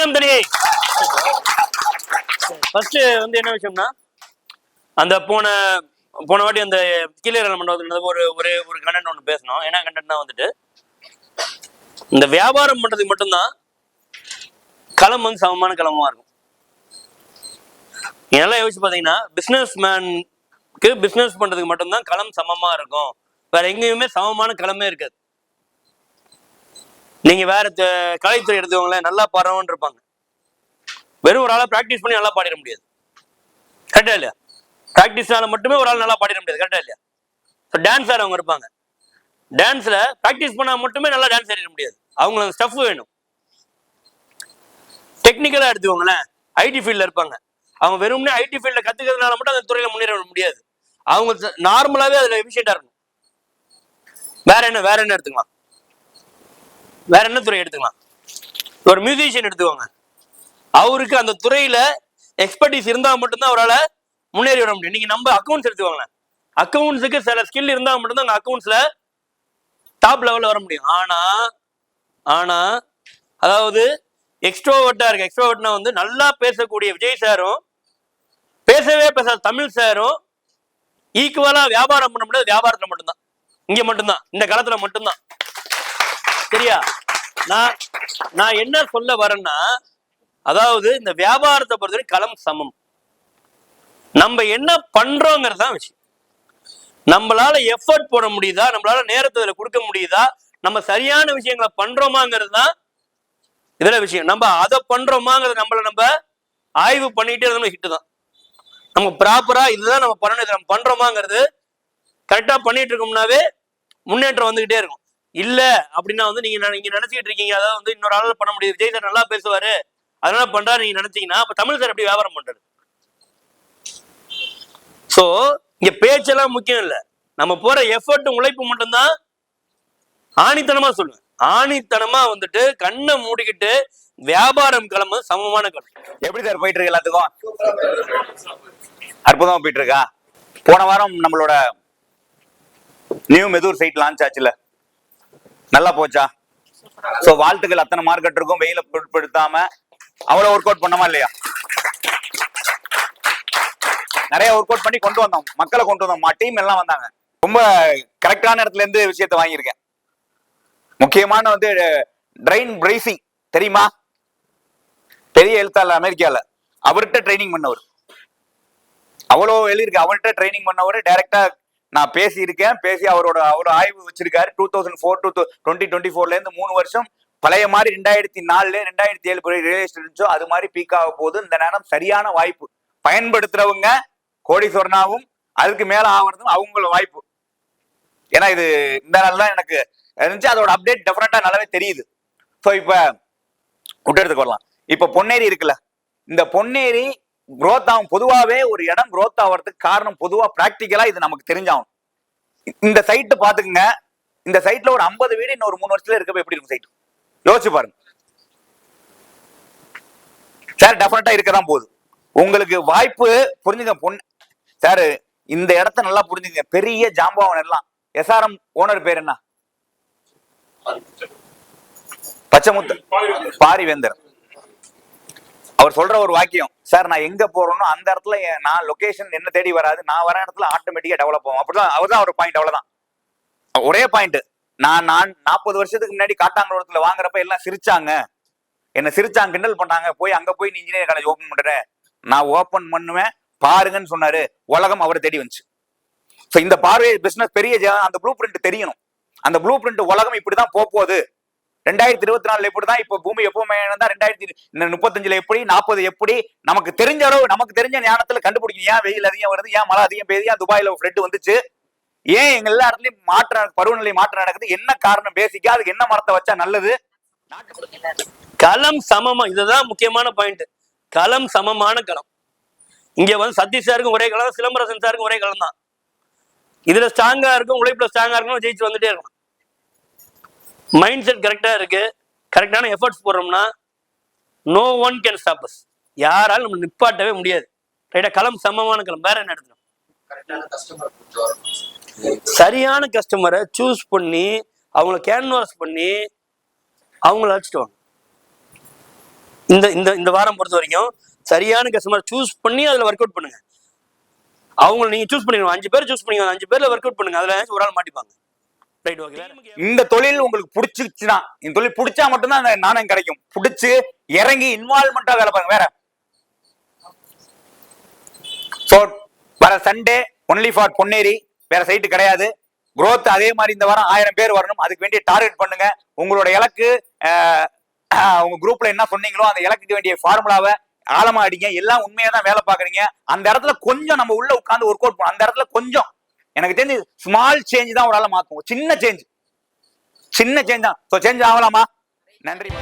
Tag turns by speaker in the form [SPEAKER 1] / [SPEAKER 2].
[SPEAKER 1] வணக்கம் தனியை. ஃபர்ஸ்ட் வந்து என்ன விஷயம்னா, அந்த போன வாட்டி அந்த கீழே மண்டபத்தில் ஒரு கண்டென்ட் ஒன்று பேசணும். என்ன கண்டென்ட்னா வந்துட்டு, இந்த வியாபாரம் பண்றதுக்கு மட்டும்தான் களம் வந்து சமமான களமா இருக்கும். நல்லா யோசிச்சு பாத்தீங்கன்னா, பிசினஸ் மேனுக்கு பிசினஸ் பண்றதுக்கு மட்டும்தான் களம் சமமா இருக்கும். வேற எங்கேயுமே சமமான களமே இருக்காது. நீங்க வேற கலைத்துறை எடுத்துக்கோங்களேன், நல்லா பாடுறவன் இருப்பாங்க. வெறும் ஒரு ஆளை பிராக்டிஸ் பண்ணி நல்லா பாடிட முடியாது. கரெக்டா இல்லையா? பிராக்டிஸ்னால மட்டுமே ஒரு ஆள் நல்லா பாடிட முடியாது. கரெக்டா இல்லையா? டான்ஸ் ஆடுறவங்க இருப்பாங்க. டான்ஸ்ல பிராக்டிஸ் பண்ணா மட்டுமே நல்லா டான்ஸ் ஆடிட முடியாது. அவங்களுக்கு ஸ்டஃப் வேணும். டெக்னிக்கலா எடுத்துக்கோங்களேன், ஐடி ஃபீல்ட்ல இருப்பாங்க. அவங்க வெறும்னே ஐடி ஃபீல்ட்ல கத்துக்கிறதுனால மட்டும் அந்த துறையில முன்னேற முடியாது. அவங்க நார்மலாவே அதுல எஃபிஷியண்டா இருக்கணும். வேற என்ன எடுத்துக்கலாம்? வேற என்ன துறை எடுத்துக்கலாம்? ஒரு மியூசிஷியன் எடுத்துக்கோங்க. அவருக்கு அந்த துறையில எக்ஸ்பர்டீஸ் இருந்தா மட்டும்தான் அவரால் முன்னேறி விட முடியும். நீங்க நம்ம அக்கௌண்ட்ஸ் எடுத்துக்கோங்க. அக்கௌண்ட்ஸுக்கு சில ஸ்கில் இருந்தா மட்டும்தான் அந்த அக்கௌண்ட்ஸ்ல டாப் லெவல்ல வர முடியும். ஆனா அதாவது எக்ஸ்ட்ரோவர்ட்டா இருக்கு. எக்ஸ்ட்ரோவர்ட்னா வந்து நல்லா பேசக்கூடிய விஜய் சாரும், பேசவே பேசாத தமிழ் சாரும் ஈக்குவலா வியாபாரம் பண்ண முடியாது. வியாபாரத்துல மட்டும்தான், இங்க மட்டும்தான், இந்த காலத்துல மட்டும்தான். சரியா? நான் என்ன சொல்ல வரேன்னா, அதாவது இந்த வியாபாரத்தை பொறுத்தவரை களம் சமம். நம்ம என்ன பண்றோங்கிறதுதான் விஷயம். நம்மளால எஃபர்ட் போட முடியுதா, நம்மளால நேரத்தை கொடுக்க முடியுதா, நம்ம சரியான விஷயங்களை பண்றோமாங்கிறது தான் இதுல விஷயம். நம்ம அதை பண்றோமாங்கிறது நம்ம ஆய்வு பண்ணிட்டே இருந்தோம். ஹிட்டு தான். நம்ம ப்ராப்பரா இதுதான் நம்ம பண்ணணும், இதை நம்ம பண்றோமாங்கிறது கரெக்டா பண்ணிட்டு இருக்கோம்னாவே முன்னேற்றம் வந்துகிட்டே இருக்கும். இல்ல அப்படின்னா வந்து நீங்க நினைச்சுக்கிட்டு இருக்கீங்க, அதாவது வந்து இன்னொரு ஆளால பண்ண முடியாது, விஜய் சார் நல்லா பேசுவாரு அதனால பண்றாரு நீங்க நினைச்சீங்கன்னா, அப்ப தமிழ் சார் எப்படி வியாபாரம் பண்றது? சோ இங்க பேச்செல்லாம் முக்கியம் இல்ல, நம்ம போற எஃபர்ட் உழைப்பு மட்டும்தான். ஆணித்தனமா சொல்லுவேன், ஆணித்தனமா வந்துட்டு கண்ணை மூடிக்கிட்டு வியாபாரம் கிளம்பு சமமான கிளம்பு.
[SPEAKER 2] எப்படி சார் போயிட்டு இருக்கு? எல்லாத்துக்கும் அற்புதமா போயிட்டு இருக்கா? போன வாரம் நம்மளோட நியூ மெதூர் சைட் லான்ச் ஆச்சுல, நல்லா போச்சா? சோ வாழ்த்துக்கள். அத்தனை மார்க்கெட் இருக்கும், வெயில பொருட்படுத்தாம அவ்வளவு ஒர்க் அவுட் பண்ணமா இல்லையா? நிறைய ஒர்க் அவுட் பண்ணி கொண்டு வந்தோம், மக்களை கொண்டு வந்தோம், டீம் எல்லாம் வந்தாங்க. ரொம்ப கரெக்டான இடத்துல இருந்து விஷயத்தை வாங்கியிருக்கேன். முக்கியமான வந்து ட்ரைன் பிரைசி தெரியுமா? பெரிய எழுத்தாளர் அமெரிக்கால, அவர்கிட்ட ட்ரைனிங் பண்ணவர். அவ்வளோ எழுதியிருக்கு. அவர்கிட்ட ட்ரைனிங் பண்ணவர் டைரக்டா நான் பேசி இருக்கேன். பேசி அவரோட ஆய்வு வச்சிருக்காரு. 2004 to 2024 இருந்து 3 வருஷம் பழைய மாதிரி 2004 2007 ரியல் எஸ்டேட் இருந்துச்சோ அது மாதிரி பீக் ஆக போகுது. இந்த நேரம் சரியான வாய்ப்பு. பயன்படுத்துறவங்க கோடீஸ்வரனாவும் அதுக்கு மேல ஆகிறதும் அவங்களோட வாய்ப்பு. ஏன்னா இது இந்த நாள் தான் எனக்கு இருந்துச்சு. அதோட அப்டேட் டெஃபினட்டா நல்லாவே தெரியுது. ஸோ இப்ப விட்டு வரலாம். இப்ப பொன்னேரி இருக்குல்ல, இந்த பொன்னேரி குரோத் ஆகும். பொதுவாகவே ஒரு இடம் குரோத் ஆகிறதுக்கு காரணம் பொதுவா பிராக்டிக்கலா இது நமக்கு தெரிஞ்சாகும். இந்த சைட்டு பாத்துக்குங்க, இந்த சைட்ல ஒரு 50 வீடு இன்னொரு 3 வருஷத்துல இருக்கப்ப எப்படி இருக்கும் சைட் யோசிச்சு பாருங்க சார். டெஃபினட்டா இருக்கதான் போகுது. உங்களுக்கு வாய்ப்பு புரிஞ்சுங்க சார். இந்த இடத்த நல்லா புரிஞ்சுங்க. பெரிய ஜாம்பவான் எல்லாம் எஸ்ஆர்எம் ஓனர் பேர் என்ன? பச்சைமுத்து பாரிவேந்தர். அவர் சொல்ற ஒரு வாக்கியம், சார் நான் எங்க போறோம்னோ அந்த இடத்துல நான் லொகேஷன் என்ன தேடி வராது, நான் வர இடத்துல ஆட்டோமேட்டிக்கா டெவலப் ஆகும். அப்படிதான் அவர்தான் ஒரு பாயிண்ட். அவ்வளவுதான் ஒரே பாயிண்ட். நான் 40 வருஷத்துக்கு முன்னாடி காட்டாங்குளத்துல வாங்குறப்ப எல்லாம் சிரிச்சாங்க, என்ன சிரிச்சாங்க, கிண்டல் பண்ணாங்க. போய் அங்க போய் நீ இன்ஜினியர் காலேஜ் ஓபன் பண்றேன், நான் ஓபன் பண்ணுவேன் பாருங்கன்னு சொன்னாரு. உலகம் அவரை தேடி வந்துச்சு. இந்த பார்வை பிசினஸ் பெரிய அந்த ப்ளூ பிரிண்ட் தெரியணும். அந்த ப்ளூ பிரிண்ட் உலகம் இப்படிதான் போகுது. 2024 இப்படிதான். இப்ப பூமி எப்பவுமே 2035 எப்படி 40 எப்படி நமக்கு தெரிஞ்ச அளவு, நமக்கு தெரிஞ்ச ஞானத்துல கண்டுபிடிக்கணும். ஏன் வெயில் அதிகம் வருது, ஏன் மழை அதிகம் பெய்யுது, ஏன் துபாயில ஃப்ளட் வந்துச்சு, ஏன் எங்க எல்லா இடத்துலயும் பருவநிலை மாற்றம் நடக்குது, என்ன காரணம் பேசிக்கா, அதுக்கு என்ன மரத்தை வச்சா நல்லது.
[SPEAKER 1] களம் சமமா, இதுதான் முக்கியமான பாயிண்ட். களம் சமமான களம். இங்க வந்து சதீஷ் சாருக்கும் ஒரே களம், சிலம்பரசன் சாருக்கும் ஒரே களம் தான். இதுல ஸ்ட்ராங்கா இருக்கும், உழைப்புல ஸ்ட்ராங்கா இருக்கும், ஜெயிச்சு வந்துட்டே இருக்கும். மைண்ட் செட் கரெக்டா இருக்கு, கரெக்டான எஃபர்ட்ஸ் போடுறோம்னா no one can stop us. யாராலும் நம்ம நிப்பாட்டவே முடியாது. ரைட்டா? களம் சமமான களம். வேற என்ன எடுத்துக்கணும்? சரியான கஸ்டமரை சூஸ் பண்ணி அவங்கள கேன்வாஸ் பண்ணி அவங்கள அழைச்சிட்டு வாங்க. இந்த இந்த இந்த வாரம் பொறுத்த வரைக்கும் சரியான கஸ்டமர் சூஸ் பண்ணி அதுல ஒர்க் அவுட் பண்ணுங்க. அவங்க நீங்க சூஸ் பண்ணிக்கணும், 5 பேர் சூஸ் பண்ணிக்கணும், 5 பேர்ல ஒர்க் அவுட் பண்ணுங்க, அதுல ஒரு ஆள் மாட்டிப்பாங்க. Right, okay.
[SPEAKER 2] இந்த தொழில் உங்களுக்கு பிடிச்சிச்சுன்னா, இந்த தொழில் பிடிச்சா மட்டும்தான் அந்த நாணயம் கிடைக்கும். பிடிச்சு இறங்கி இன்வால்மெண்டா வேலை பாருங்க. வேற சோ வர சண்டே ஒன்லி ஃபார் பொன்னேரி, வேற சைட்டு கிடையாது. growth அதே மாதிரி இந்த வாரம் 1000 பேர் வரணும். அதுக்கு வேண்டிய டார்கெட் பண்ணுங்க. உங்களோட இலக்கு உங்க குரூப்ல என்ன சொன்னீங்களோ அந்த இலக்குக்கு வேண்டிய ஃபார்முலாவை ஆழமா அடிங்க. எல்லாம் உண்மையா தான் வேலை பாக்குறீங்க. அந்த இடத்துல கொஞ்சம் நம்ம உள்ள உட்கார்ந்து ஒர்க் அவுட் பண்ணும். அந்த இடத்துல கொஞ்சம் எனக்கு தெரிஞ்சு ஸ்மால் சேஞ்ச் தான் ஒரு ஆளை மாத்தும். சின்ன சேஞ்ச் தான். சேஞ்ச் ஆகலாமா? நன்றி.